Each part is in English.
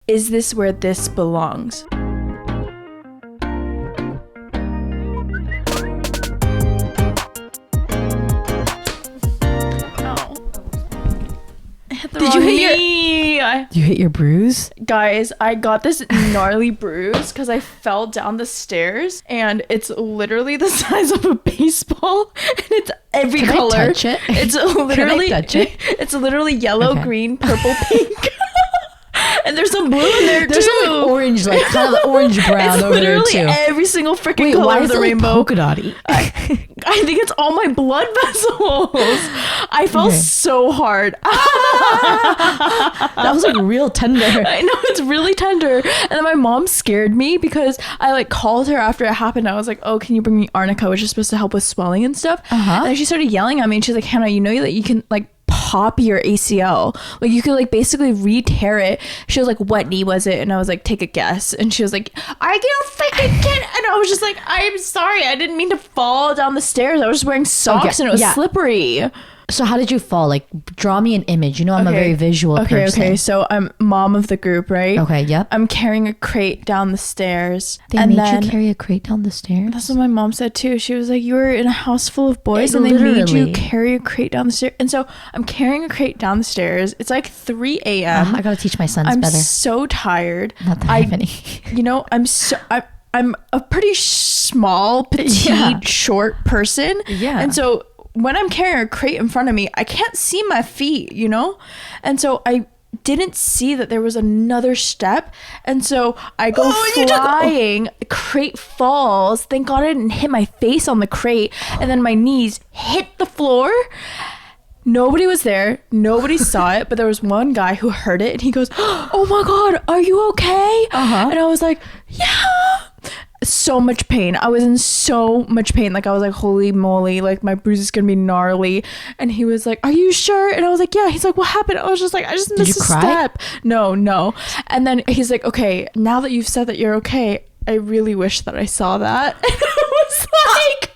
is this where this belongs? Did you hit your bruise? Guys, I got this gnarly bruise because I fell down the stairs and it's literally the size of a baseball and it's every color. Can I touch it? It's literally touch it? It's literally yellow, Okay. green, purple, pink. And there's some blue in there There's too. some like orange, like kind of the orange brown It's over there literally too. every single freaking Wait, color why of is the it rainbow. like polka dotty? I think it's all my blood vessels. I fell Okay. so hard. That was like real tender. I know, it's really tender. And then my mom scared me because I like called her after it happened. I was like, oh, can you bring me arnica, which is supposed to help with swelling and stuff. And then she started yelling at me and she's like, Hannah, you know that you can like pop your ACL. Like you could like basically re-tear it. She was like, what knee was it? And I was like, take a guess. And she was like, are you freaking kidding? And I was just like, I'm sorry. I didn't mean to fall down the stairs. I was just wearing socks and it was slippery. So how did you fall? Like, draw me an image. You know, I'm a very visual person. Okay. So I'm mom of the group, right? Okay, yep. I'm carrying a crate down the stairs. They made you carry a crate down the stairs? That's what my mom said too. She was like, you were in a house full of boys and they made you carry a crate down the stairs. And so I'm carrying a crate down the stairs. It's like 3 a.m. I gotta teach my sons I'm better. so tired. Not that I have any. You know, I'm a pretty small, petite, short person. Yeah. And so when I'm carrying a crate in front of me, I can't see my feet, you know? And so I didn't see that there was another step. And so I go flying, crate falls. Thank God I didn't hit my face on the crate. And then my knees hit the floor. Nobody was there. Nobody saw it. But there was one guy who heard it and he goes, oh my God, are you okay? And I was like, yeah. So much pain. I was in so much pain. Like I was like, holy moly, like my bruise is gonna be gnarly. And he was like, are you sure? And I was like, yeah. He's like, what happened? I was just like, I just missed a step. No. And then he's like, okay, now that you've said that you're okay, I really wish that I saw that. And I was like,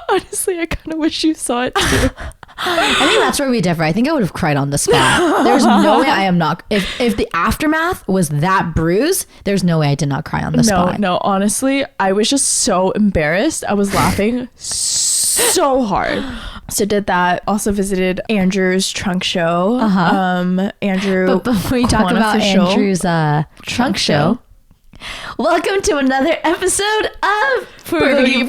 honestly, I kind of wish you saw it too. I think that's where we differ. I think I would have cried on the spot. There's no way I am not. If the aftermath was that bruise, there's no way I did not cry on the spot. No, honestly, I was just so embarrassed. I was laughing so hard. So did that. Also visited Andrew's trunk show. Andrew. But before you talk about Andrew's trunk show, welcome to another episode of BULGOGI,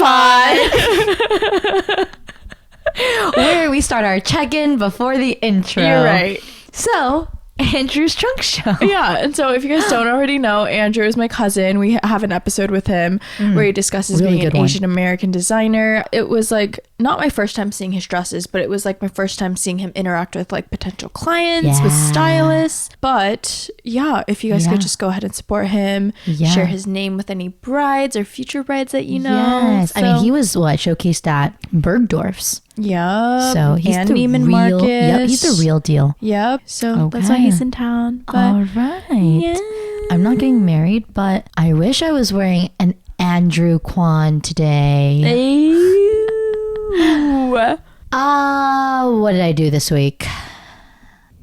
where we start our check-in before the intro. You're right. So, Andrew's trunk show. Yeah, and so if you guys don't already know, Andrew is my cousin. We have an episode with him where he discusses being an Asian American designer. It was like not my first time seeing his dresses, but it was like my first time seeing him interact with like potential clients, with stylists. But yeah, if you guys could just go ahead and support him, share his name with any brides or future brides that you know. Yes, so, I mean he was showcased at Bergdorf's. Yeah. So he's and the Neiman real. Marcus. Yep, he's the real deal. Yep. So that's why he's in town. But all right. Yeah. I'm not getting married, but I wish I was wearing an Andrew Kwan today. What did I do this week?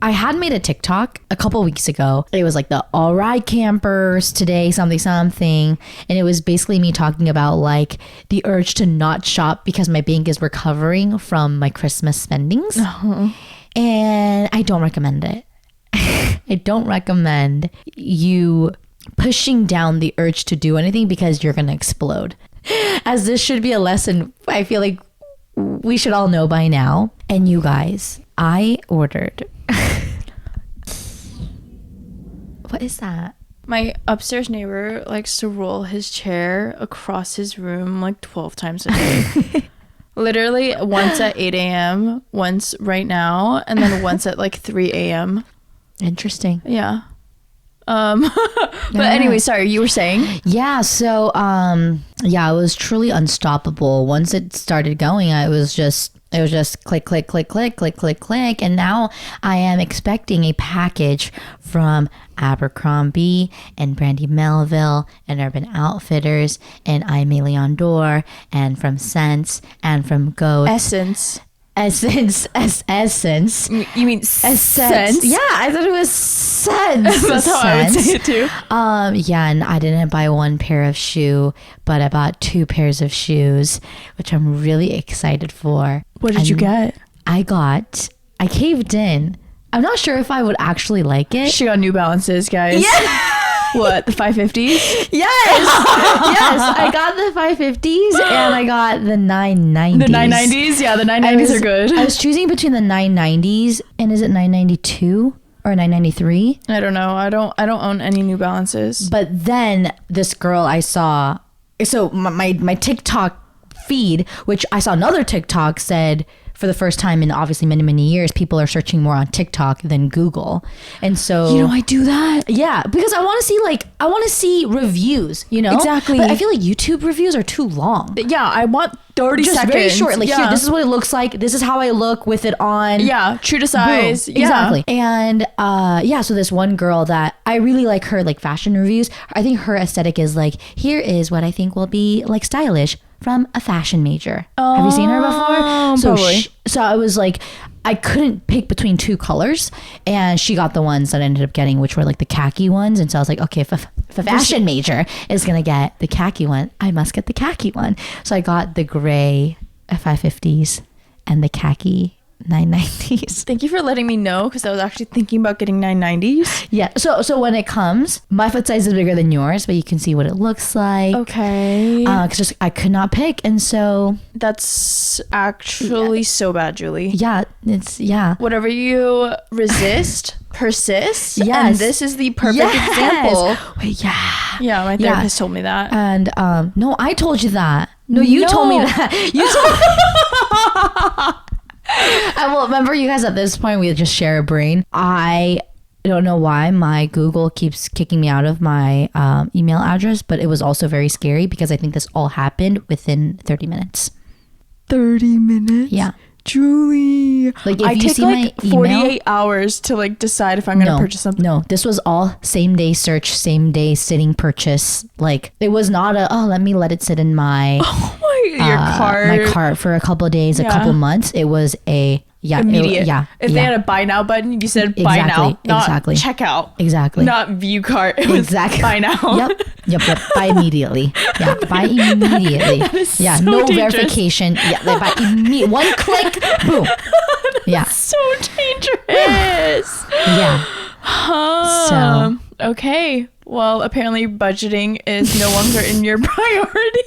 I had made a TikTok a couple weeks ago. It was like the all right campers today, something. And it was basically me talking about like the urge to not shop because my bank is recovering from my Christmas spendings. And I don't recommend it. I don't recommend you pushing down the urge to do anything because you're going to explode. As this should be a lesson I feel like we should all know by now. And you guys, I ordered... What is that? My upstairs neighbor likes to roll his chair across his room like 12 times a day. Literally once at 8 a.m., once right now, and then once at like 3 a.m. Interesting. Yeah. But anyway, sorry, you were saying? Yeah, so it was truly unstoppable. Once it started going, it was just click, click, click, click, click, click, click. And now I am expecting a package from Abercrombie and Brandy Melville and Urban Outfitters and Aimé Leon Dore and from Sense and from Goat. Essence. Essence. You mean sense? Yeah, I thought it was sense. That's how I would say it too. Yeah, and I didn't buy one pair of shoe, but I bought 2 pairs of shoes, which I'm really excited for. What did you get? I caved in. I'm not sure if I would actually like it. She got New Balances, guys. Yeah. What, the 550s? Yes. Yes. I got the 550s and I got the 990s. The 990s? Yeah, the 990s are good. I was choosing between the 990s and is it 992 or 993? I don't know. I don't own any New Balances. But then this girl I saw, so my TikTok feed, which I saw another TikTok said, for the first time in obviously many, many years, people are searching more on TikTok than Google. And so, I do that. Yeah, because I want to see reviews, Exactly. But I feel like YouTube reviews are too long. Yeah, I want 30 Just seconds. very short. Like, yeah. here, this is what it looks like. This is how I look with it on. Yeah, true to size. Boom. Yeah. Exactly. And so this one girl that I really like her like fashion reviews. I think her aesthetic is like, here is what I think will be like stylish from a fashion major. Have you seen her before? So I was like, I couldn't pick between 2 colors, and she got the ones that I ended up getting, which were like the khaki ones. And so I was like, okay, if a fashion major is gonna get the khaki one, I must get the khaki one. So I got the gray 550s and the khaki 990s. Thank you for letting me know, because I was actually thinking about getting 990s. Yeah. So when it comes, my foot size is bigger than yours, but you can see what it looks like. Okay. Because I could not pick, and so That's actually so bad, Julie. yeah, Whatever you resist persists. Yes. And this is the perfect example. Wait, yeah. Yeah, my therapist told me that. And no, I told you that. No, you told me that. You told. Well, remember, you guys, at this point we just share a brain. I don't know why my Google keeps kicking me out of my email address, but it was also very scary because I think this all happened within 30 minutes. 30 minutes? Yeah. Julie. Like, if I you take see my email, 48 hours to like decide if I'm going to purchase something. No, this was all same day search, same day sitting purchase. Like, it was not let it sit in my Your cart. my cart for a couple of days, a couple months. It was immediate. If they had a buy now button, you said buy now, not check out. Exactly. Not view cart. It was buy now. Yep. Buy immediately. Yeah, buy immediately. That is so no dangerous. verification. Yeah, they buy one click, boom. Yeah. So dangerous. Yeah. So okay. Well, apparently budgeting is no longer in your priority.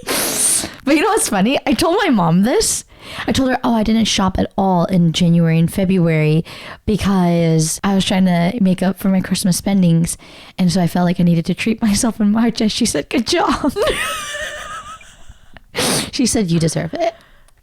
But you know what's funny? I told my mom this. I told her, I didn't shop at all in January and February because I was trying to make up for my Christmas spendings. And so I felt like I needed to treat myself in March. And she said, good job. She said, you deserve it.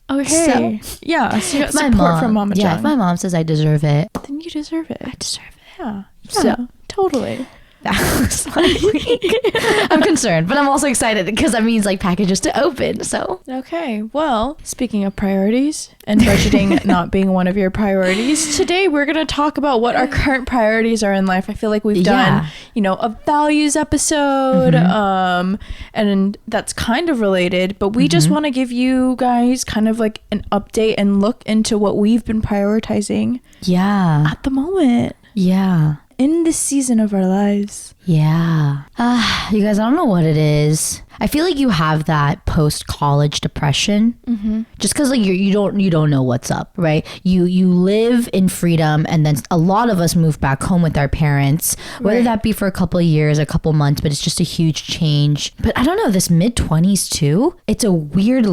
Okay. So, yeah. So you got support from Mama John. Yeah, if my mom says I deserve it, then you deserve it. I deserve it. Yeah. So totally. That was like, I'm concerned, but I'm also excited because that means like packages to open. So okay, well, speaking of priorities and budgeting not being one of your priorities, today we're going to talk about what our current priorities are in life. I feel like we've done, a values episode, and that's kind of related, but we just want to give you guys kind of like an update and look into what we've been prioritizing at the moment. Yeah. In this season of our lives. Yeah. You guys, I don't know what it is. I feel like you have that post-college depression. Just because like you don't know what's up, right? You live in freedom, and then a lot of us move back home with our parents, whether that be for a couple of years, a couple months, but it's just a huge change. But I don't know, this mid-20s too, it's a weird,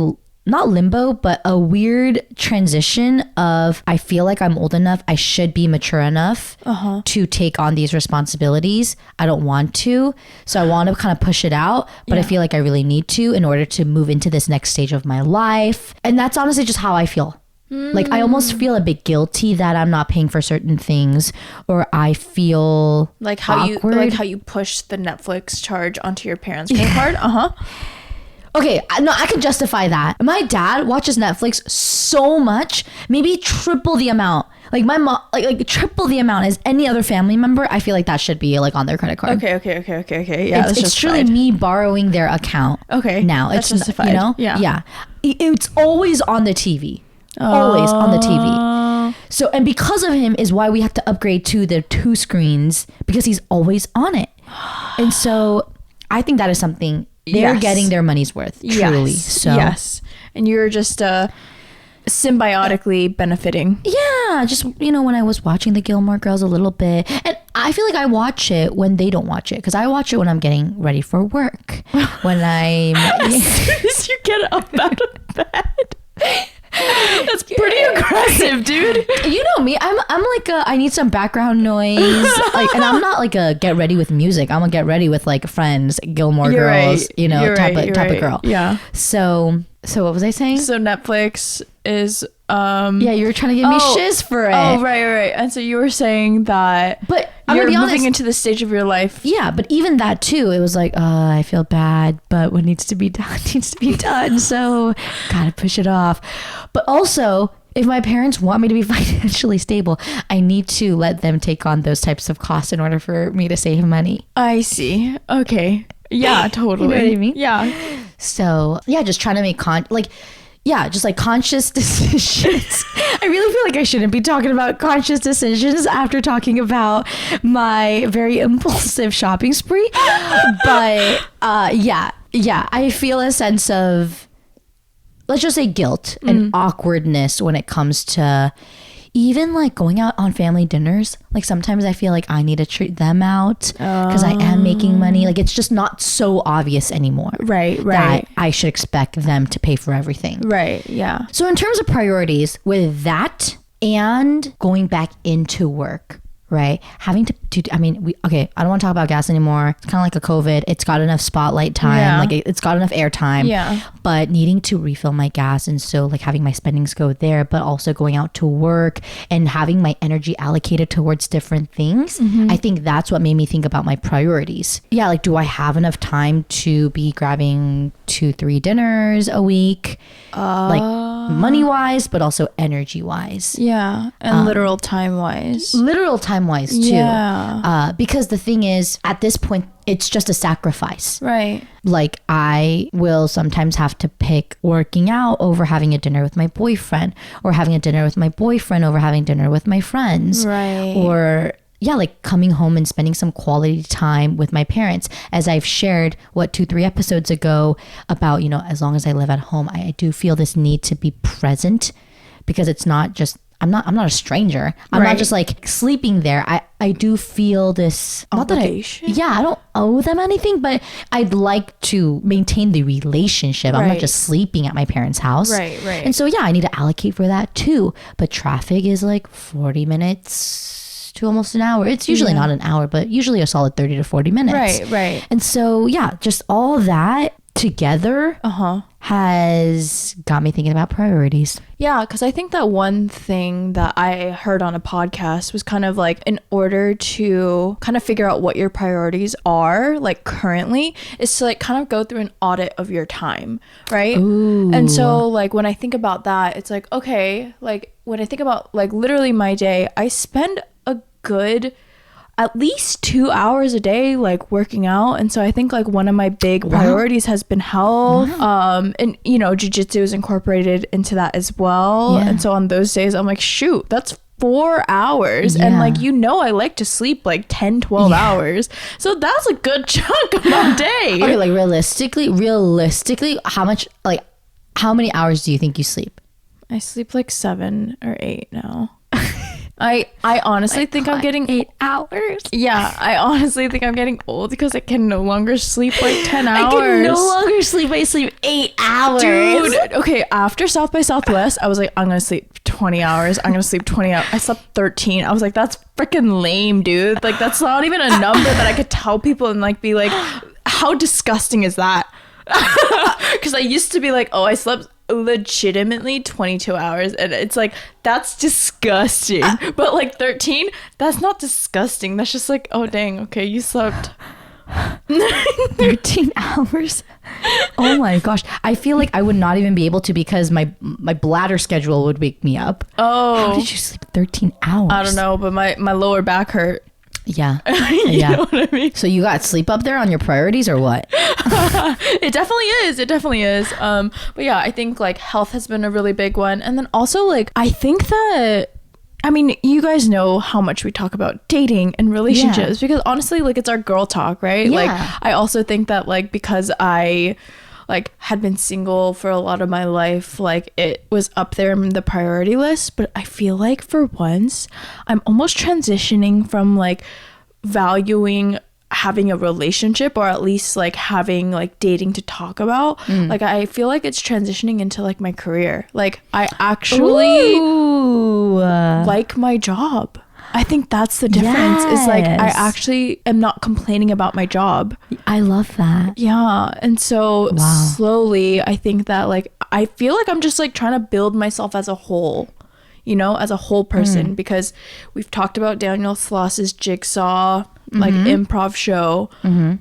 not limbo, but a weird transition of, I feel like I'm old enough, I should be mature enough to take on these responsibilities. I don't want to, so I want to kind of push it out, but I feel like I really need to in order to move into this next stage of my life. And that's honestly just how I feel. Like, I almost feel a bit guilty that I'm not paying for certain things, or I feel like how awkward. you push the Netflix charge onto your parents' credit card. Okay, no, I can justify that. My dad watches Netflix so much, maybe triple the amount. Like my mom, like triple the amount as any other family member. I feel like that should be like on their credit card. Okay. Yeah, it's truly me borrowing their account. Okay, now that's it's justified. Yeah. It's always on the TV. always on the TV. So, and because of him is why we have to upgrade to the 2 screens, because he's always on it. And so I think that is something they're getting their money's worth, truly. So yes. And you're just symbiotically benefiting. Yeah, just, you know, when I was watching the Gilmore Girls a little bit, and I feel like I watch it when they don't watch it, because I watch it when I'm getting ready for work, when I'm as soon as you get up out of bed. That's pretty aggressive, dude. You know me, I'm like I need some background noise, like, and I'm not like a get ready with music. I'm a get ready with like Friends, Gilmore Girls, you know, type of girl. Yeah. So what was I saying? So Netflix is yeah, you were trying to give me shiz for it. Oh, right. And so you were saying that, but I'm you're gonna be honest, moving into the stage of your life. Yeah, but even that too, it was like, I feel bad, but what needs to be done needs to be done. So gotta push it off. But also, if my parents want me to be financially stable, I need to let them take on those types of costs in order for me to save money. I see. Okay. Yeah, totally. You know what I mean? Yeah. So yeah, just trying to make just like conscious decisions. I really feel like I shouldn't be talking about conscious decisions after talking about my very impulsive shopping spree. But yeah, I feel a sense of, let's just say, guilt and awkwardness when it comes to even like going out on family dinners. Like sometimes I feel like I need to treat them out because I am making money. Like it's just not so obvious anymore. Right. That I should expect them to pay for everything. Right. Yeah. So in terms of priorities with that and going back into work, right? Having to I don't want to talk about gas anymore. It's kind of like a COVID. It's got enough spotlight time. Yeah. Like it's got enough airtime. Yeah. But needing to refill my gas, and so like having my spendings go there, but also going out to work and having my energy allocated towards different things. I think that's what made me think about my priorities. Yeah, like do I have enough time to be grabbing 2-3 dinners a week? Like money wise, but also energy wise. Yeah. And literal time wise. Too. Yeah. Because the thing is, at this point, it's just a sacrifice. Right. Like I will sometimes have to pick working out over having a dinner with my boyfriend, or having a dinner with my boyfriend over having dinner with my friends. Right. Or yeah, like coming home and spending some quality time with my parents. As I've shared 2-3 episodes ago about, you know, as long as I live at home, I do feel this need to be present, because it's not just, I'm not a stranger. I'm not just like sleeping there. I do feel this obligation. I don't owe them anything, but I'd like to maintain the relationship. I'm not just sleeping at my parents' house. Right. And so yeah, I need to allocate for that too. But traffic is like 40 minutes to almost an hour. It's usually not an hour, but usually a solid 30 to 40 minutes. Right. And so yeah, just all that together has got me thinking about priorities. Yeah, because I think that one thing that I heard on a podcast was kind of like, in order to kind of figure out what your priorities are like currently, is to like kind of go through an audit of your time, right? Ooh. And so like when I think about that, it's like, okay, like when I think about like literally my day, I spend a good at least 2 hours a day like working out. And so I think like one of my big priorities has been health. And you know, jiu-jitsu is incorporated into that as well. And so on those days I'm like, shoot, that's 4 hours. And like, you know, I like to sleep like 10-12 hours, so that's a good chunk of my day. Okay, like realistically, how many hours do you think you sleep? I sleep like 7 or 8 now. I honestly think I'm getting 8 hours. Yeah, I honestly think I'm getting old because I can no longer sleep like 10 hours. I can no longer sleep. I sleep 8 hours. Dude, okay, after South by Southwest, I was like, I'm going to sleep 20 hours. I'm going to sleep 20 hours. I slept 13. I was like, that's freaking lame, dude. Like, that's not even a number that I could tell people and like be like, how disgusting is that? Because I used to be like, oh, I slept legitimately 22 hours, and it's like, that's disgusting. But like 13, that's not disgusting. That's just like, oh dang, okay, you slept 13 hours. Oh my gosh, I feel like I would not even be able to, because my bladder schedule would wake me up. Oh, how did you sleep 13 hours? I don't know, but my lower back hurt. Yeah. You know what I mean? So you got sleep up there on your priorities or what? It definitely is. But yeah, I think like health has been a really big one. And then also like, I think that, I mean, you guys know how much we talk about dating and relationships because honestly, like it's our girl talk, right? Yeah. Like I also think that like because I like had been single for a lot of my life, like it was up there in the priority list, but I feel like for once I'm almost transitioning from like valuing having a relationship or at least like having like dating to talk about. Like I feel like it's transitioning into like my career. Like I actually like my job. I think that's the difference. Is like I actually am not complaining about my job. I love that. Yeah. And so slowly I think that like I feel like I'm just like trying to build myself as a whole, you know, as a whole person, because we've talked about Daniel Sloss's Jigsaw like improv show,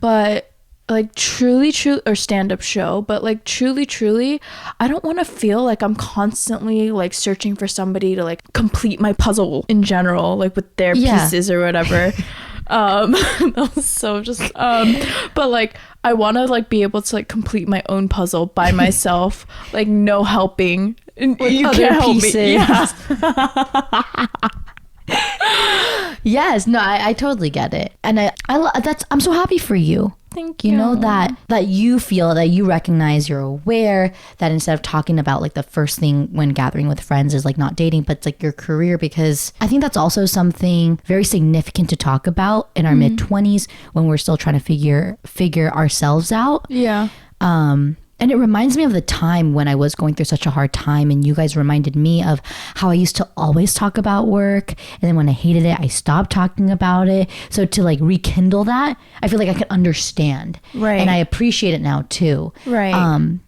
but like truly or stand-up show, but like truly I don't want to feel like I'm constantly like searching for somebody to like complete my puzzle in general, like with their pieces or whatever. That was so just but like I want to like be able to like complete my own puzzle by myself, like no helping. With you other can't help pieces. me. Yeah. Yes, no, I totally get it, and I'm so happy for you. Thank you. You know that you feel that you recognize, you're aware that instead of talking about like the first thing when gathering with friends is like not dating, but it's like your career, because I think that's also something very significant to talk about in our mid-20s when we're still trying to figure ourselves out. Yeah. And it reminds me of the time when I was going through such a hard time, and you guys reminded me of how I used to always talk about work, and then when I hated it, I stopped talking about it. So to like rekindle that, I feel like I can understand. Right. And I appreciate it now too. Right.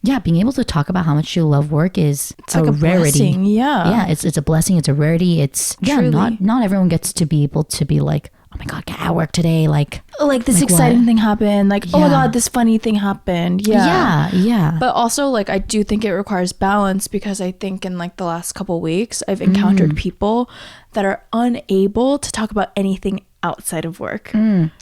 Yeah, being able to talk about how much you love work is like a rarity. Blessing. Yeah. Yeah, it's a blessing, it's a rarity. It's not everyone gets to be able to be like, oh my God, get out of work today. Like this exciting thing happened. Like, oh my God, this funny thing happened. Yeah. But also, like, I do think it requires balance, because I think in like the last couple weeks, I've encountered people that are unable to talk about anything outside of work.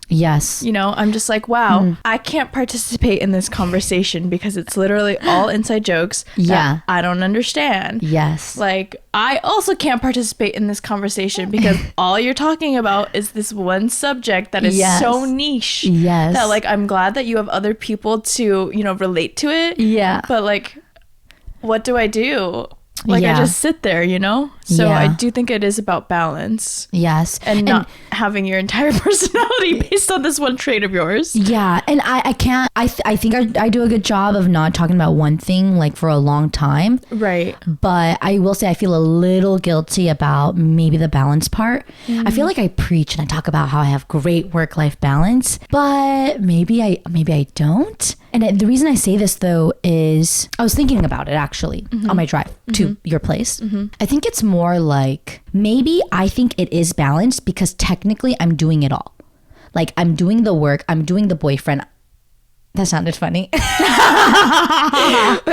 Yes. You know, I'm just like, wow, I can't participate in this conversation because it's literally all inside jokes that I don't understand. Yes. Like, I also can't participate in this conversation because all you're talking about is this one subject that is so niche. Yes. That like, I'm glad that you have other people to, you know, relate to it. Yeah. But like, what do I do? Like I just sit there, you know? So I do think it is about balance. Yes. And not having your entire personality based on this one trait of yours. Yeah. And I can't, I think I do a good job of not talking about one thing like for a long time. Right. But I will say I feel a little guilty about maybe the balance part. I feel like I preach and I talk about how I have great work-life balance, but maybe I don't. And the reason I say this though is I was thinking about it actually on my drive to your place. I think it's more like maybe I think it is balanced because technically I'm doing it all. Like I'm doing the work, I'm doing the boyfriend. That sounded funny. But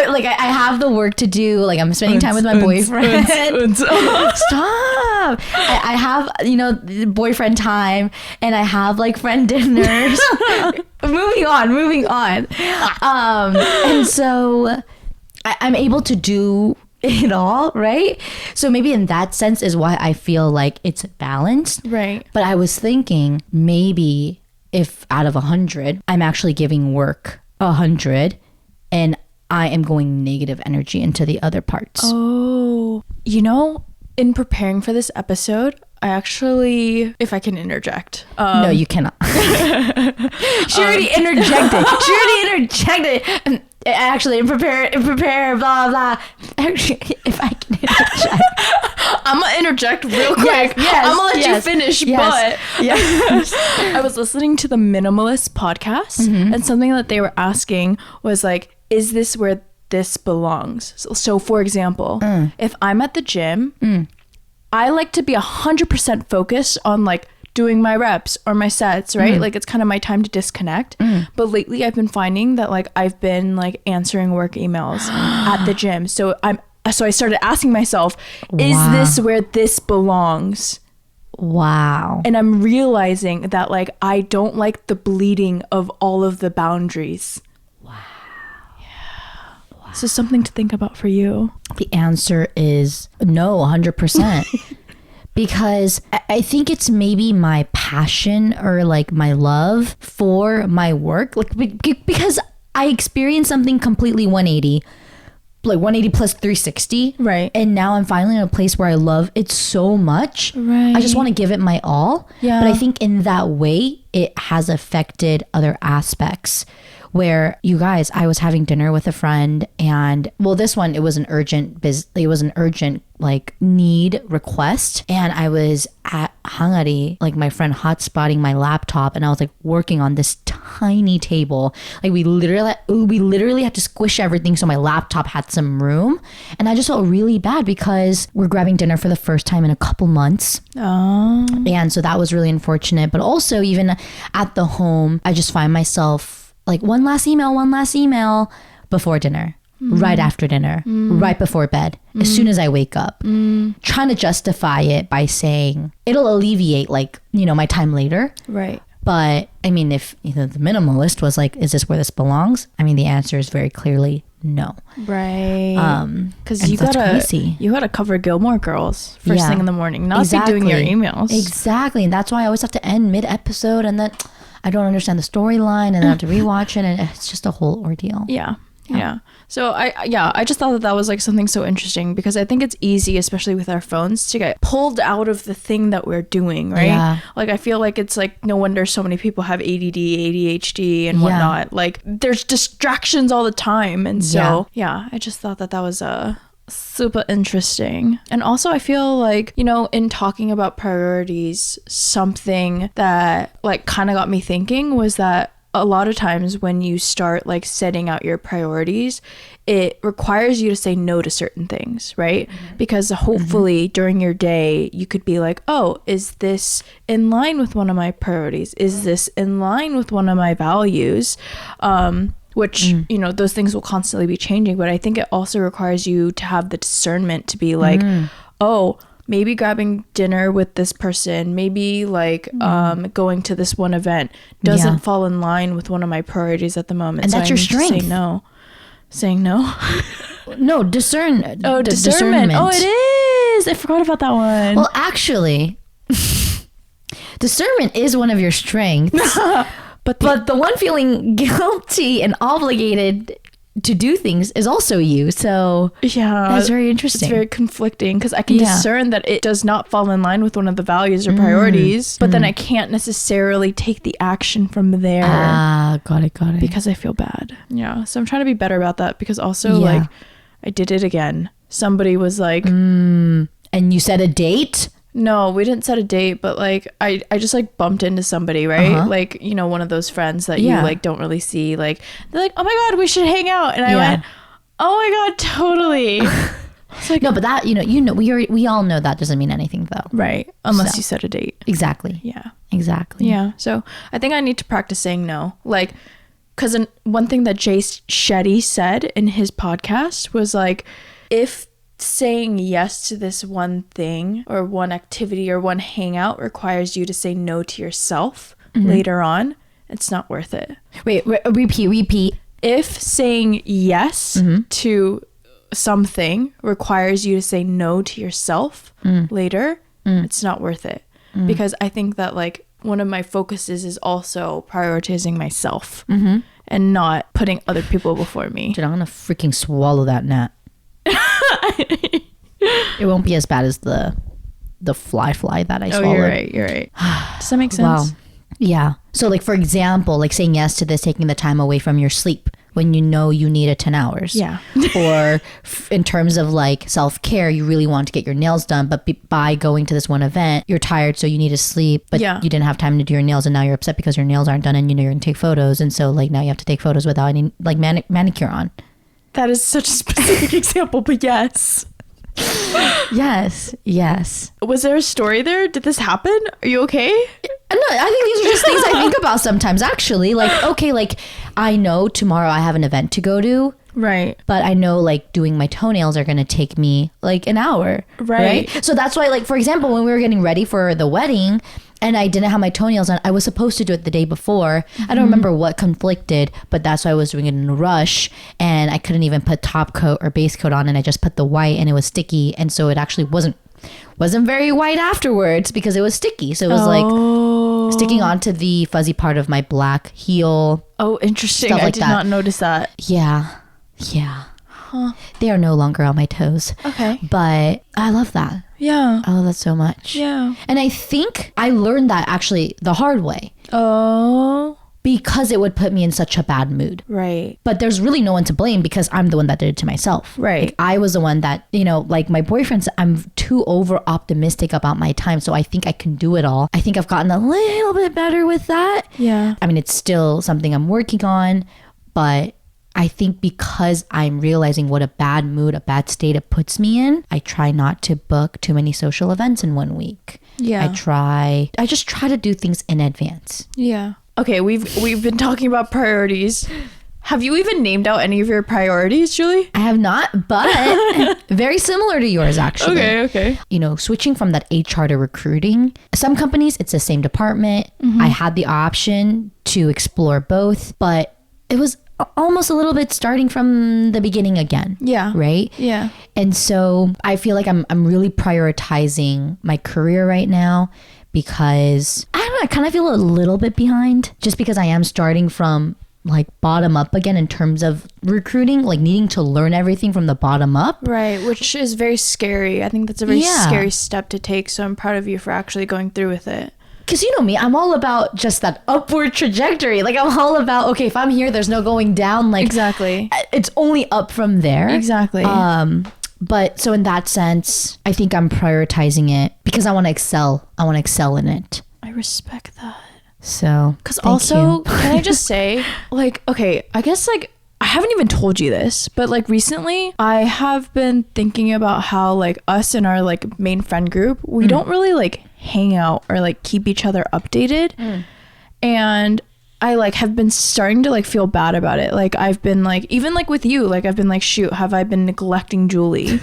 like I have the work to do. Like I'm spending time with my boyfriend. Stop. I have, you know, boyfriend time, and I have like friend dinners. moving on. And so I'm able to do it all, right? So maybe in that sense is why I feel like it's balanced. Right. But I was thinking maybe if out of 100, I'm actually giving work 100 and I am going negative energy into the other parts. Oh, you know, in preparing for this episode, I actually, if I can interject. No, you cannot. She already interjected. Actually, prepare, blah, blah. Actually, if I can interject. I'm going to interject real quick. Yes, I'm going to let you finish, but I was listening to the Minimalist podcast, and something that they were asking was like, is this where this belongs? So for example, if I'm at the gym, I like to be 100% focused on like doing my reps or my sets, right? Like it's kind of my time to disconnect. But lately I've been finding that like I've been like answering work emails at the gym. So I started asking myself, is this where this belongs? Wow. And I'm realizing that like I don't like the bleeding of all of the boundaries. Wow. Yeah. Wow. So something to think about for you. The answer is no, 100%. Because I think it's maybe my passion or like my love for my work. Like because I experienced something completely 180. Like 180 plus 360. Right. And now I'm finally in a place where I love it so much. Right. I just want to give it my all. Yeah. But I think in that way, it has affected other aspects. Where, you guys, I was having dinner with a friend, and well, this one, it was an urgent like need request, and I was at Hangari, like my friend hotspotting my laptop, and I was like working on this tiny table. Like we literally had to squish everything so my laptop had some room, and I just felt really bad because we're grabbing dinner for the first time in a couple months. Oh. And so that was really unfortunate. But also, even at the home, I just find myself like one last email before dinner, right after dinner, right before bed, as soon as I wake up, trying to justify it by saying it'll alleviate like, my time later. Right. But I mean, if the minimalist was like, is this where this belongs? I mean, the answer is very clearly no. Right. Because you crazy. gotta cover Gilmore Girls first thing in the morning, not be doing your emails. Exactly. And that's why I always have to end mid-episode, and then I don't understand the storyline, and I have to rewatch it, and it's just a whole ordeal. Yeah. So I just thought that was like something so interesting, because I think it's easy, especially with our phones, to get pulled out of the thing that we're doing, right? Yeah. Like I feel like it's like no wonder so many people have ADD, ADHD, and whatnot. Like there's distractions all the time, and so I just thought that was super interesting. And also I feel like, in talking about priorities, something that like kind of got me thinking was that a lot of times when you start like setting out your priorities, it requires you to say no to certain things, right? Because hopefully during your day you could be like, oh, is this in line with one of my priorities? Is this in line with one of my values? Which, those things will constantly be changing. But I think it also requires you to have the discernment to be like, oh, maybe grabbing dinner with this person, maybe like going to this one event doesn't fall in line with one of my priorities at the moment. And so that's I your need strength. to say no. Saying no? No, discernment. Oh, discernment. Oh, it is. I forgot about that one. Well, actually, discernment is one of your strengths. But the one feeling guilty and obligated to do things is also you. So that's very interesting. It's very conflicting, because I can discern that it does not fall in line with one of the values or priorities, but then I can't necessarily take the action from there. Got it. Because I feel bad. Yeah. So I'm trying to be better about that, because also like I did it again. Somebody was like, and you set a date? No, we didn't set a date, but like I just like bumped into somebody, right? Like, one of those friends that you like don't really see. Like they're like, oh my God, we should hang out. And I went, oh my God, totally. It's like, no, but that, we all know that doesn't mean anything though. Right. Unless you set a date. Exactly. Yeah. Exactly. Yeah. So I think I need to practice saying no. Like, because one thing that Jay Shetty said in his podcast was like, if saying yes to this one thing or one activity or one hangout requires you to say no to yourself later on, it's not worth it. Wait, repeat. If saying yes to something requires you to say no to yourself later, it's not worth it. Because I think that like one of my focuses is also prioritizing myself and not putting other people before me. Dude, I'm gonna freaking swallow that gnat. It won't be as bad as the fly that I swallowed. You're right. Does that make sense? Wow. Yeah. So like, for example, like saying yes to this, taking the time away from your sleep when you know you need it 10 hours. Yeah. Or in terms of like self-care, you really want to get your nails done, but by going to this one event, you're tired, so you need to sleep, but you didn't have time to do your nails, and now you're upset because your nails aren't done, and you're going to take photos, and so like now you have to take photos without any like manicure on. That is such a specific example, but yes. Yes. Was there a story there? Did this happen? Are you okay? No, I think these are just things I think about sometimes, actually. Like, okay, like I know tomorrow I have an event to go to, Right. But I know like doing my toenails are going to take me like an hour. Right. So that's why, like, for example, when we were getting ready for the wedding and I didn't have my toenails on, I was supposed to do it the day before. I don't remember what conflicted, but that's why I was doing it in a rush, and I couldn't even put top coat or base coat on, and I just put the white and it was sticky. And so it actually wasn't very white afterwards because it was sticky. So it was like sticking onto the fuzzy part of my black heel. Oh, interesting. Stuff I like did that. not notice that. Yeah. They are no longer on my toes. Okay. But I love that. Yeah. I love that so much. Yeah. And I think I learned that actually the hard way Oh. because it would put me in such a bad mood. Right. But there's really no one to blame because I'm the one that did it to myself. Right. Like, I was the one that, you know, like my boyfriend's, I'm too over optimistic about my time. So I think I can do it all. I think I've gotten a little bit better with that. Yeah. I mean, it's still something I'm working on, but I think because I'm realizing what a bad mood, a bad state it puts me in, I try not to book too many social events in 1 week. Yeah. I just try to do things in advance. Yeah. Okay, we've been talking about priorities. Have you even named out any of your priorities, Julie? I have not, but very similar to yours, actually. Okay. You know, switching from that HR to recruiting. Some companies, it's the same department. I had the option to explore both, but it was almost a little bit starting from the beginning again. Yeah. Right? Yeah. And so I feel like I'm really prioritizing my career right now because I don't know, I kind of feel a little bit behind just because I am starting from like bottom up again in terms of recruiting, like needing to learn everything from the bottom up. Right, which is very scary. I think that's a very scary step to take. So I'm proud of you for actually going through with it. Because you know me, I'm all about just that upward trajectory. Like I'm all about, okay, if I'm here, there's no going down. Like Exactly. It's only up from there. Exactly. But so in that sense, I think I'm prioritizing it because I want to excel. I want to excel in it. I respect that. So, Because also, can I just say, like, okay, I guess like I haven't even told you this, but like recently I have been thinking about how like us and our like main friend group, we don't really like hang out or like keep each other updated. And I like have been starting to like feel bad about it. Like I've been like, even like with you, like I've been like, shoot, have I been neglecting Julie?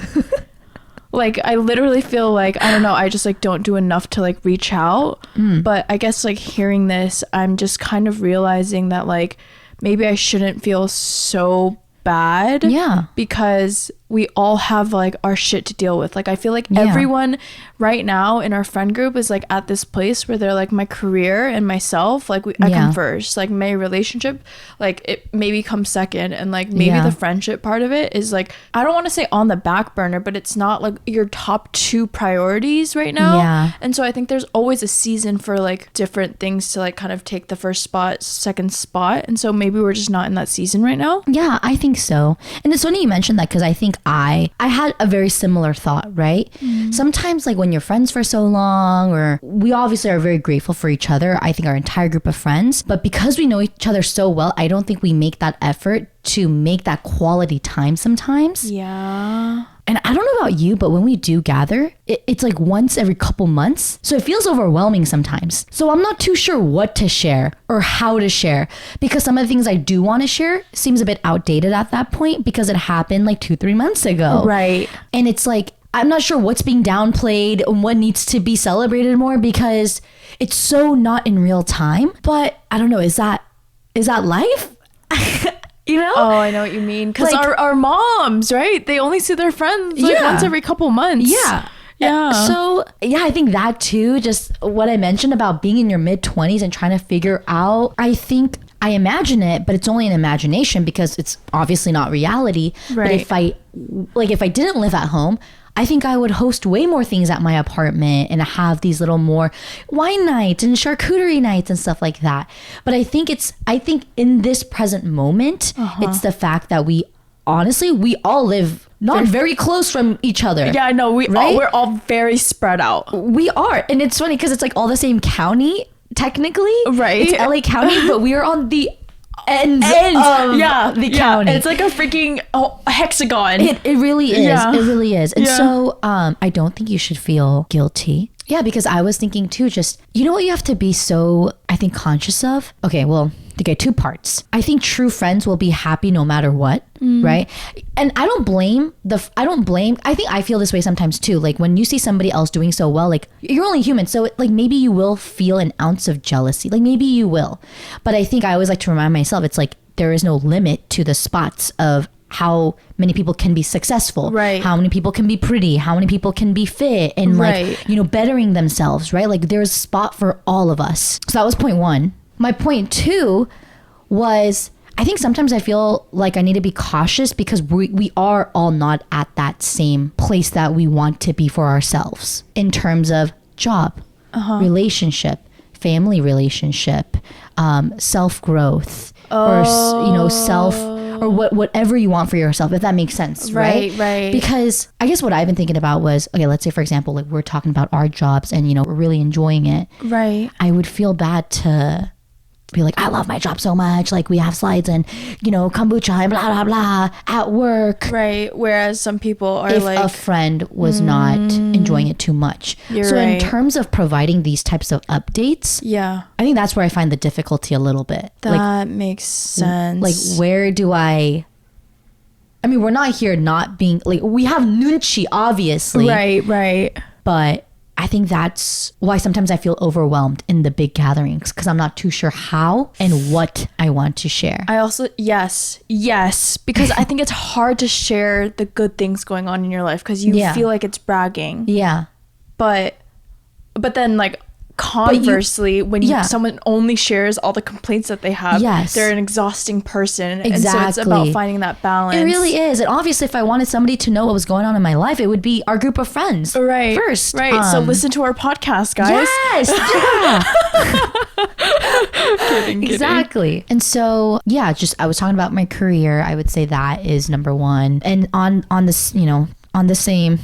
Like I literally feel like, I don't know, I just like don't do enough to like reach out. But I guess like hearing this, I'm just kind of realizing that like maybe I shouldn't feel so bad. Yeah. Because we all have like our shit to deal with. Like I feel like everyone right now in our friend group is like at this place where they're like, my career and myself, like I come first. Like my relationship, like it maybe comes second, and like maybe the friendship part of it is like, I don't want to say on the back burner, but it's not like your top 2 priorities right now. Yeah. And so I think there's always a season for like different things to like kind of take the first spot, second spot. And so maybe we're just not in that season right now. Yeah, I think so. And it's funny you mentioned that because I think I had a very similar thought, right? Sometimes like when you're friends for so long, or we obviously are very grateful for each other. I think our entire group of friends, but because we know each other so well, I don't think we make that effort to make that quality time sometimes. Yeah. And I don't know about you, but when we do gather, it's like once every couple months. So it feels overwhelming sometimes. So I'm not too sure what to share or how to share, because some of the things I do want to share seems a bit outdated at that point because it happened like 2-3 months ago. Right. And it's like, I'm not sure what's being downplayed and what needs to be celebrated more because it's so not in real time. But I don't know, is that life? You know? Oh, I know what you mean. Because Like- our moms, right? They only see their friends like once every couple months. Yeah. Yeah. So, yeah, I think that too, just what I mentioned about being in your mid-20s and trying to figure out, I think I imagine it, but it's only an imagination because it's obviously not reality. Right. But if I didn't live at home, I think I would host way more things at my apartment and have these little more wine nights and charcuterie nights and stuff like that. But I think in this present moment, it's the fact that we all live not very close from each other. Yeah, I know. Right? We're all very spread out. We are. And it's funny because it's like all the same county, technically. Right. It's LA County, but we are on the ends of the county. It's like a freaking hexagon. It really is. Yeah. It really is. And Yeah. so I don't think you should feel guilty. Yeah, because I was thinking too, just, you know what you have to be so, I think, conscious of? Okay, well, okay, two parts. I think true friends will be happy no matter what, right? And I think I feel this way sometimes too. Like when you see somebody else doing so well, like you're only human. So like maybe you will feel an ounce of jealousy. Like maybe you will. But I think I always like to remind myself, it's like there is no limit to the spots of how many people can be successful, right? How many people can be pretty, how many people can be fit and like, you know, bettering themselves, right? Like there's a spot for all of us. So that was point one. My point two was, I think sometimes I feel like I need to be cautious because we are all not at that same place that we want to be for ourselves in terms of job, relationship, family relationship, self-growth, or, you know, or whatever you want for yourself, if that makes sense, right? Right. Because I guess what I've been thinking about was, okay, let's say for example, like we're talking about our jobs and, you know, we're really enjoying it. Right. I would feel bad to be like, I love my job so much. Like we have slides and, you know, kombucha and blah, blah, blah at work. Right. Whereas some people are if like, a friend was not enjoying it too much. So in terms of providing these types of updates, I think that's where I find the difficulty a little bit. That makes sense. Like where do I mean, we're not here not being like, we have nunchi obviously. Right. But I think that's why sometimes I feel overwhelmed in the big gatherings because I'm not too sure how and what I want to share. I also, yes, because I think it's hard to share the good things going on in your life because you feel like it's bragging. Yeah. But then like conversely, when someone only shares all the complaints that they have, they're an exhausting person. Exactly. And so it's about finding that balance. It really is. And obviously if I wanted somebody to know what was going on in my life, it would be our group of friends. Right. First. Right. So listen to our podcast, guys. Yes. Kidding. Exactly. And so, I was talking about my career. I would say that is number one. And on this, you know, on the same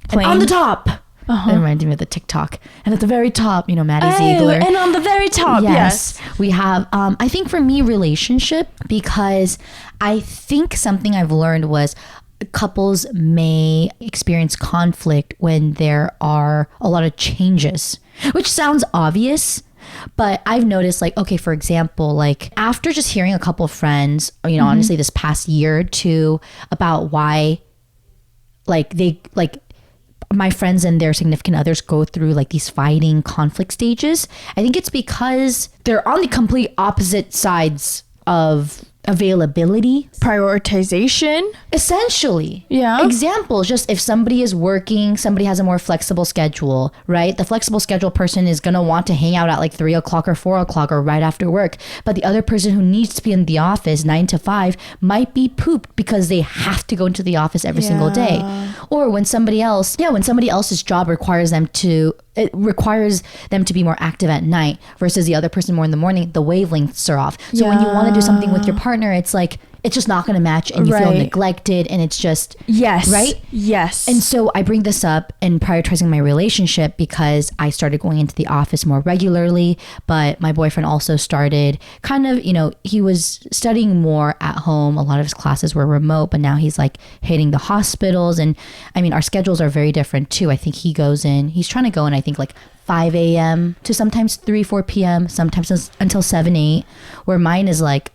plane. On the top. That reminded me of the TikTok. And at the very top, you know, Maddie Ziegler. And on the very top, yes. We have, I think for me, relationship, because I think something I've learned was couples may experience conflict when there are a lot of changes, which sounds obvious. But I've noticed, like, okay, for example, like after just hearing a couple of friends, you know, honestly, this past year or two about why, like, my friends and their significant others go through like these fighting conflict stages. I think it's because they're on the complete opposite sides of availability, prioritization, essentially. Example, just if somebody is working, somebody has a more flexible schedule, right? The flexible schedule person is gonna want to hang out at like 3 o'clock or 4 o'clock or right after work, but the other person who needs to be in the office 9 to 5 might be pooped because they have to go into the office every single day. Or when somebody else's job requires them to be more active at night versus the other person more in the morning, the wavelengths are off. So when you want to do something with your partner, it's like, it's just not going to match and you feel neglected and it's just, right? Yes. And so I bring this up in prioritizing my relationship because I started going into the office more regularly, but my boyfriend also started kind of, you know, he was studying more at home. A lot of his classes were remote, but now he's like hitting the hospitals. And I mean, our schedules are very different too. I think he's trying to go in, I think like 5 a.m. to sometimes 4 p.m., sometimes until 7, 8, where mine is like,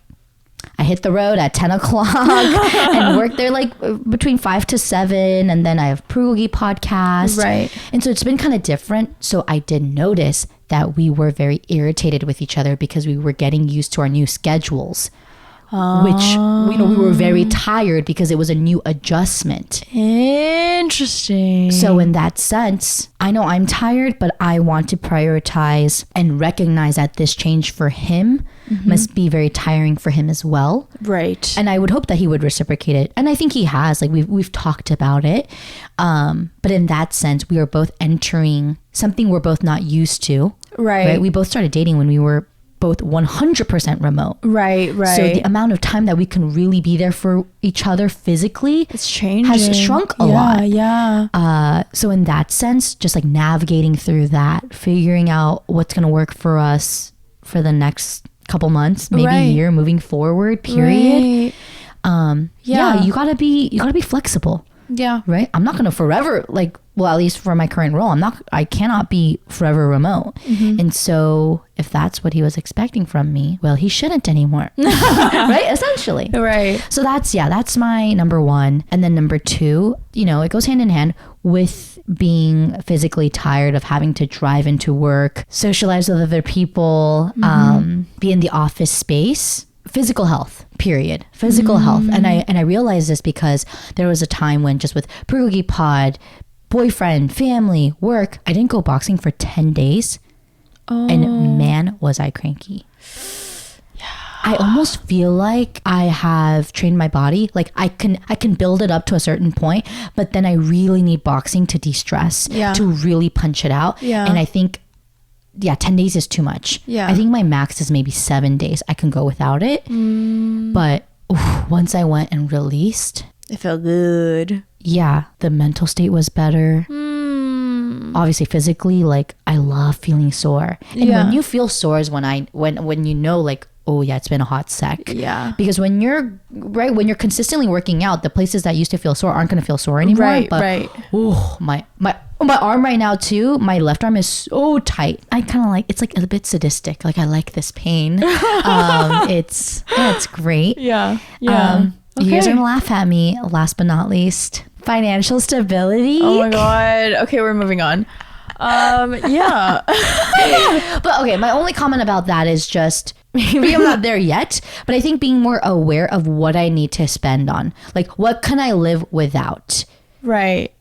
I hit the road at 10 o'clock and work there like between 5 to 7. And then I have bulgogi podcast. Right. And so it's been kind of different. So I did notice that we were very irritated with each other because we were getting used to our new schedules. Which, you know, we were very tired because it was a new adjustment. Interesting. So in that sense, I know I'm tired, but I want to prioritize and recognize that this change for him must be very tiring for him as well. Right. And I would hope that he would reciprocate it. And I think he has, like we've talked about it. But in that sense, we are both entering something we're both not used to. Right. We both started dating when we were both 100% remote. Right. So the amount of time that we can really be there for each other physically it's changing. Has shrunk a lot. Yeah. So in that sense, just like navigating through that, figuring out what's going to work for us for the next couple months, maybe a year moving forward, period. You gotta be flexible. Yeah. Right. I'm not going to forever like well, at least for my current role, I cannot be forever remote. And so if that's what he was expecting from me, well, he shouldn't anymore. Right? Essentially. Right. So that's my number one. And then number two, you know, it goes hand in hand with being physically tired of having to drive into work, socialize with other people, be in the office space. Physical health, period. Physical health. And I realized this because there was a time when just with bulgogipod, boyfriend, family, work, I didn't go boxing for 10 days. And man, was I cranky. I almost feel like I have trained my body. Like I can build it up to a certain point, but then I really need boxing to de-stress, to really punch it out. And I think 10 days is too much. I think my max is maybe 7 days. I can go without it. But once I went and released, it felt good. Yeah, the mental state was better. Obviously physically, like I love feeling sore. And when you feel sore is when you know, like, oh yeah, it's been a hot sec. Yeah. Because when you're consistently working out, the places that used to feel sore aren't going to feel sore anymore. Right. Oh, my arm right now too, my left arm is so tight. I kind of like, it's like a bit sadistic. Like I like this pain. It's great. Yeah. You guys are gonna laugh at me. Last but not least, financial stability. Oh my God. Okay, we're moving on. Yeah. But okay, my only comment about that is just, maybe I'm not there yet, but I think being more aware of what I need to spend on. Like, what can I live without? Right.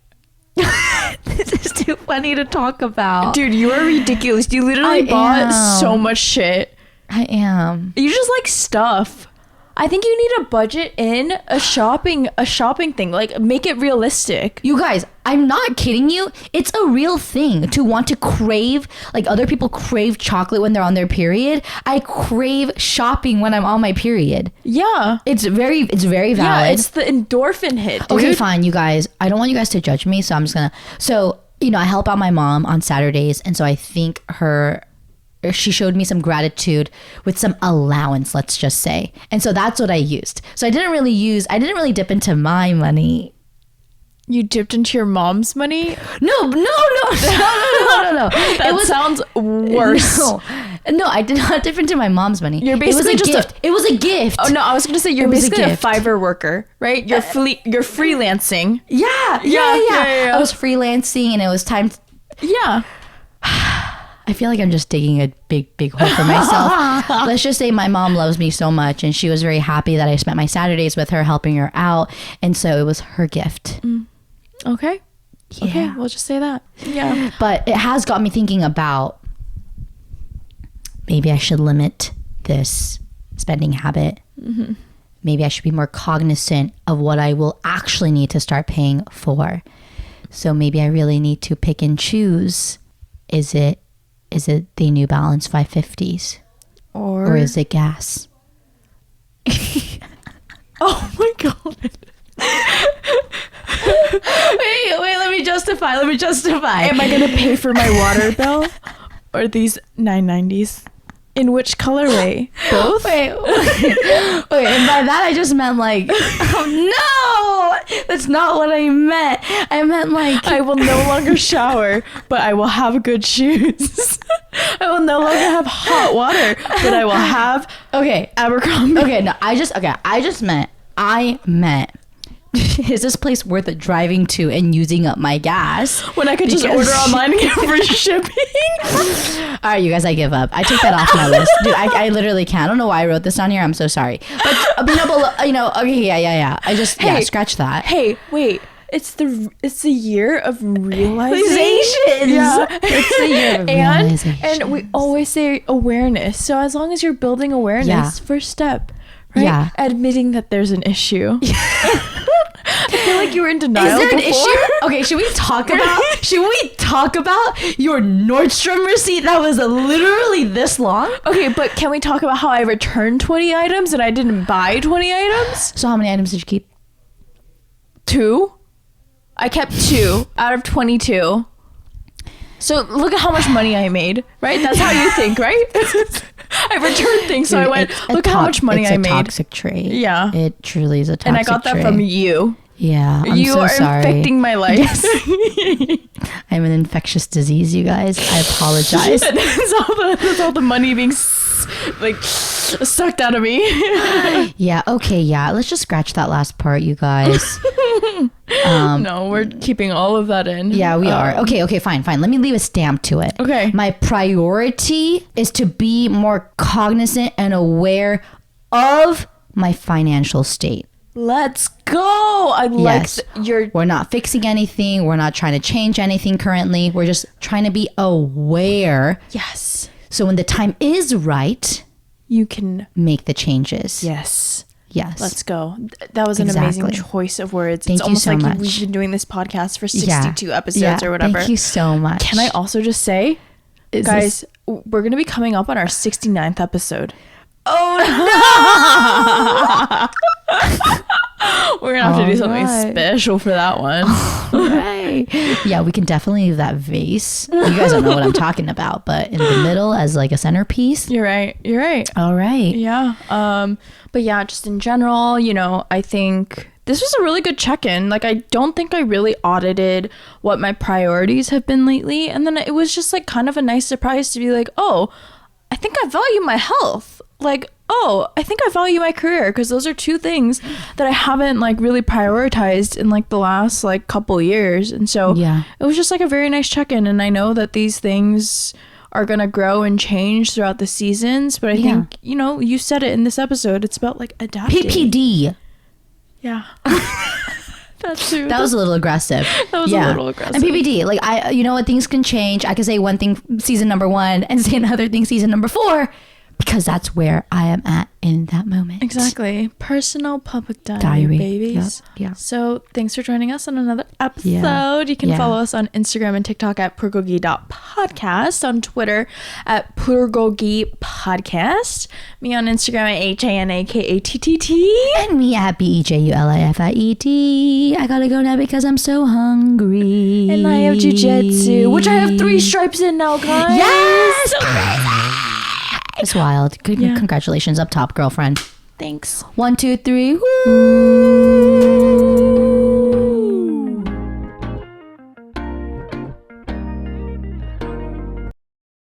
This is too funny to talk about. Dude, you are ridiculous. You literally bought so much shit. I am. You just like stuff. I think you need a budget in a shopping thing. Like, make it realistic. You guys, I'm not kidding you. It's a real thing to want to crave, like other people crave chocolate when they're on their period. I crave shopping when I'm on my period. Yeah. It's very valid. Yeah, it's the endorphin hit, dude. Okay, fine, you guys. I don't want you guys to judge me, so I'm just gonna. So, you know, I help out my mom on Saturdays, and so I think she showed me some gratitude with some allowance, let's just say. And so that's what I used. So I didn't really dip into my money. You dipped into your mom's money? No. That sounds worse. No, I did not dip into my mom's money. You're basically it was a gift. Oh no, I was going to say you're basically a Fiverr worker, right? You're freelancing. Yeah. I was freelancing and it was time. Yeah. I feel like I'm just digging a big hole for myself. Let's just say my mom loves me so much and she was very happy that I spent my Saturdays with her, helping her out. And so it was her gift. Okay. Yeah. Okay, we'll just say that. Yeah. But it has got me thinking about maybe I should limit this spending habit. Maybe I should be more cognizant of what I will actually need to start paying for. So maybe I really need to pick and choose. Is it the New Balance 550s? Or is it gas? Oh my God. Wait, let me justify. Am I going to pay for my water bill? Or these 990s? In which colorway? Both? Wait, and by that I just meant like, oh no, that's not what I meant. I meant like, I will no longer shower, but I will have good shoes. I will no longer have hot water, but I will have Abercrombie. Okay, no, I just meant, is this place worth it driving to and using up my gas when I could just order online and get free shipping? All right, you guys, I give up. I take that off my list. Dude, I literally can't. I don't know why I wrote this down here. I'm so sorry. But okay, yeah. I just scratch that. Hey, wait. It's the year of realization. Yeah. It's the year of realization. And we always say awareness. So as long as you're building awareness, first step, right? Yeah. Admitting that there's an issue. I feel like you were in denial. Is there an before. issue? Okay, should we talk about your Nordstrom receipt that was literally this long? Okay, but can we talk about how I returned 20 items and I didn't buy 20 items? So how many items did you keep? 2. I kept 2 out of 22. So look at how much money I made, right? That's how you think, right? I returned things, so I went, look how much money I made. It's a toxic trait. Yeah. It truly is a toxic trait. And I got that from you. Yeah, I'm you so are sorry. infecting my life. I'm an infectious disease, you guys. I apologize. That's all the money being like sucked out of me. Yeah, okay, yeah. Let's just scratch that last part, you guys. No, we're keeping all of that in. Yeah, we are. Okay, fine. Let me leave a stamp to it. Okay. My priority is to be more cognizant and aware of my financial state. Let's go. I Yes. like your. We're not fixing anything. We're not trying to change anything currently. We're just trying to be aware. Yes. So when the time is right, You can. make the changes. Yes. Yes. Let's go. That was an amazing Exactly. choice of words. Thank It's you almost so like much. we've been doing this podcast for 62 episodes or whatever. Thank you so much. Can I also just say, Is guys, we're going to be coming up on our 69th episode. Oh We're going to have to do something Alright. special for that one. no! Right. Yeah, we can definitely leave that vase. You guys don't know what I'm talking about, but in the middle as like a centerpiece. You're right. All right. Yeah. But yeah, just in general, I think this was a really good check-in. Like, I don't think I really audited what my priorities have been lately. And then it was just like kind of a nice surprise to be like, oh, I think I value my health. Like, oh, I think I value my career, because those are two things that I haven't like really prioritized in like the last like couple years. And so Yeah. it was just like a very nice check-in. And I know that these things are going to grow and change throughout the seasons. But I think, you said it in this episode, it's about like adapting. PPD. Yeah. That's true. That was a little aggressive. That was a little aggressive. And PPD, like you know what, things can change. I could say one thing season number 1 and say another thing season number 4, because that's where I am at in that moment. Exactly. Personal public diary. Babies. Yep. Yeah. So thanks for joining us on another episode. Yeah. You can Yeah. follow us on Instagram and TikTok at bulgogi.podcast, on Twitter at bulgogipodcast, me on Instagram at HANAKATTT. And me at BEJULIFIED. I gotta go now because I'm so hungry. And I have jujitsu, which I have 3 stripes in now, guys. Yes! So crazy. It's wild. Congratulations up top, girlfriend. Thanks. 1, 2, 3. Woo!